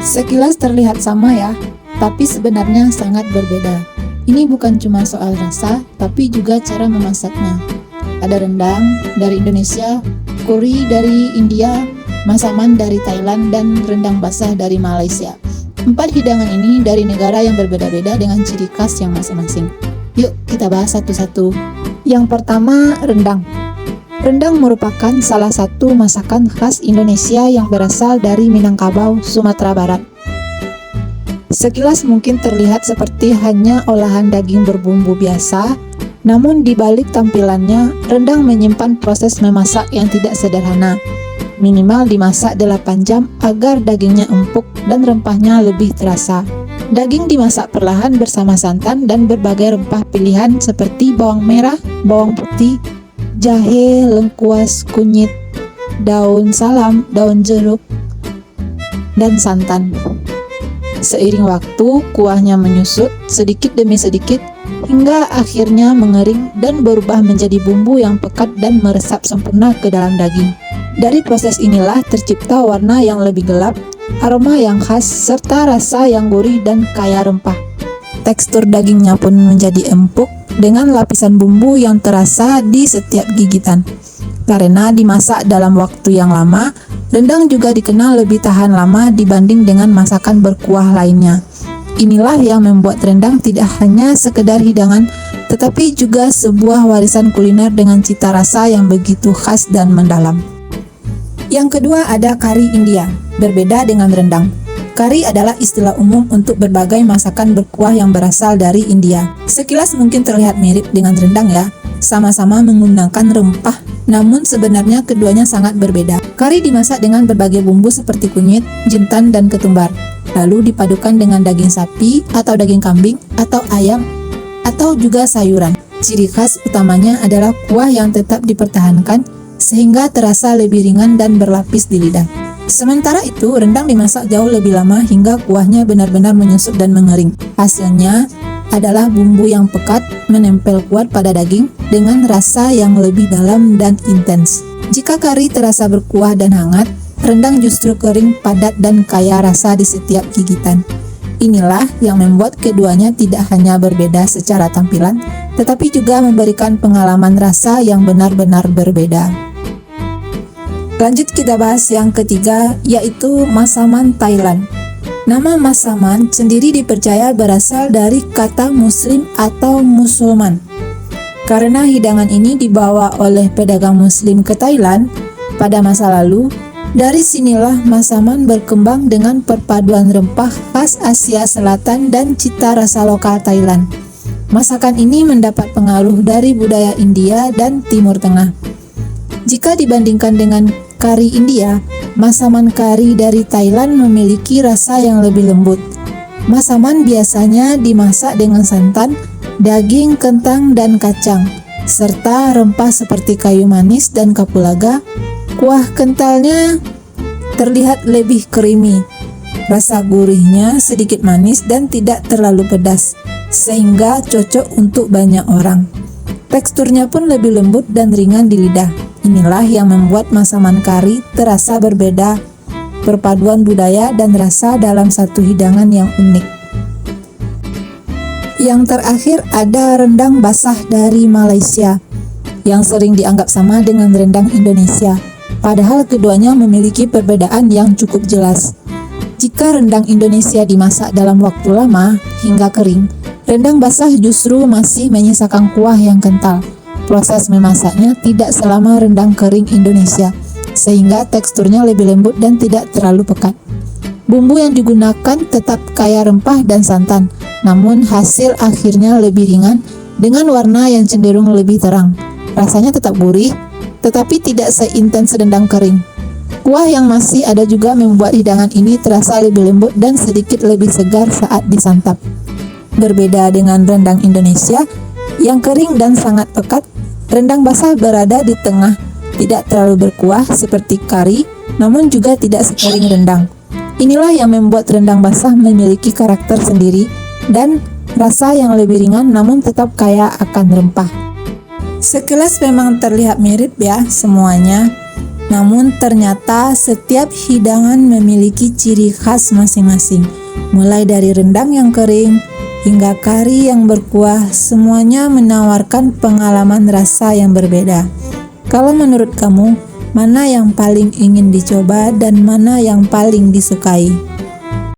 Sekilas terlihat sama ya, tapi sebenarnya sangat berbeda. Ini bukan cuma soal rasa, tapi juga cara memasaknya. Ada rendang dari Indonesia, kuri dari India, masaman dari Thailand, dan rendang basah dari Malaysia. 4 hidangan ini dari negara yang berbeda-beda dengan ciri khas yang masing-masing. Yuk kita bahas satu-satu. Yang pertama, rendang. Rendang merupakan salah satu masakan khas Indonesia yang berasal dari Minangkabau, Sumatera Barat. Sekilas mungkin terlihat seperti hanya olahan daging berbumbu biasa, namun di balik tampilannya, rendang menyimpan proses memasak yang tidak sederhana. Minimal dimasak 8 jam agar dagingnya empuk dan rempahnya lebih terasa. Daging dimasak perlahan bersama santan dan berbagai rempah pilihan seperti bawang merah, bawang putih, jahe, lengkuas, kunyit, daun salam, daun jeruk, dan santan. Seiring waktu, kuahnya menyusut sedikit demi sedikit hingga akhirnya mengering dan berubah menjadi bumbu yang pekat dan meresap sempurna ke dalam daging. Dari proses inilah tercipta warna yang lebih gelap, aroma yang khas, serta rasa yang gurih dan kaya rempah. Tekstur dagingnya pun menjadi empuk dengan lapisan bumbu yang terasa di setiap gigitan. Karena dimasak dalam waktu yang lama, rendang juga dikenal lebih tahan lama dibanding dengan masakan berkuah lainnya. Inilah yang membuat rendang tidak hanya sekedar hidangan, tetapi juga sebuah warisan kuliner dengan cita rasa yang begitu khas dan mendalam. Yang kedua ada kari India, berbeda dengan rendang. Kari adalah istilah umum untuk berbagai masakan berkuah yang berasal dari India. Sekilas mungkin terlihat mirip dengan rendang ya, sama-sama menggunakan rempah, namun sebenarnya keduanya sangat berbeda. Kari dimasak dengan berbagai bumbu seperti kunyit, jintan, dan ketumbar. Lalu dipadukan dengan daging sapi atau daging kambing atau ayam atau juga sayuran. Ciri khas utamanya adalah kuah yang tetap dipertahankan sehingga terasa lebih ringan dan berlapis di lidah. Sementara itu, rendang dimasak jauh lebih lama hingga kuahnya benar-benar menyusut dan mengering. Hasilnya adalah bumbu yang pekat menempel kuat pada daging dengan rasa yang lebih dalam dan intens. Jika kari terasa berkuah dan hangat, rendang justru kering, padat, dan kaya rasa di setiap gigitan. Inilah yang membuat keduanya tidak hanya berbeda secara tampilan, tetapi juga memberikan pengalaman rasa yang benar-benar berbeda. Lanjut kita bahas yang ketiga, yaitu masaman Thailand. Nama masaman sendiri dipercaya berasal dari kata muslim atau musulman. Karena hidangan ini dibawa oleh pedagang muslim ke Thailand pada masa lalu, dari sinilah masaman berkembang dengan perpaduan rempah khas Asia Selatan dan cita rasa lokal Thailand. Masakan ini mendapat pengaruh dari budaya India dan Timur Tengah. Jika dibandingkan dengan kari India, masaman kari dari Thailand memiliki rasa yang lebih lembut. Masaman biasanya dimasak dengan santan, daging, kentang, dan kacang, serta rempah seperti kayu manis dan kapulaga. Kuah kentalnya terlihat lebih creamy. Rasa gurihnya sedikit manis dan tidak terlalu pedas, sehingga cocok untuk banyak orang. Teksturnya pun lebih lembut dan ringan di lidah. Inilah yang membuat masaman kari terasa berbeda, perpaduan budaya dan rasa dalam satu hidangan yang unik. Yang terakhir ada rendang basah dari Malaysia, yang sering dianggap sama dengan rendang Indonesia. Padahal keduanya memiliki perbedaan yang cukup jelas. Jika rendang Indonesia dimasak dalam waktu lama hingga kering, rendang basah justru masih menyisakan kuah yang kental. Proses memasaknya tidak selama rendang kering Indonesia, sehingga teksturnya lebih lembut dan tidak terlalu pekat. Bumbu yang digunakan tetap kaya rempah dan santan, namun hasil akhirnya lebih ringan dengan warna yang cenderung lebih terang. Rasanya tetap gurih, tetapi tidak seintens rendang kering. Kuah yang masih ada juga membuat hidangan ini terasa lebih lembut dan sedikit lebih segar saat disantap. Berbeda dengan rendang Indonesia yang kering dan sangat pekat, rendang basah berada di tengah, tidak terlalu berkuah seperti kari, namun juga tidak sekering rendang. Inilah yang membuat rendang basah memiliki karakter sendiri dan rasa yang lebih ringan namun tetap kaya akan rempah. Sekilas memang terlihat mirip ya semuanya, Namun ternyata setiap hidangan memiliki ciri khas masing-masing. Mulai dari rendang yang kering hingga kari yang berkuah, semuanya menawarkan pengalaman rasa yang berbeda. Kalau menurut kamu, mana yang paling ingin dicoba dan mana yang paling disukai?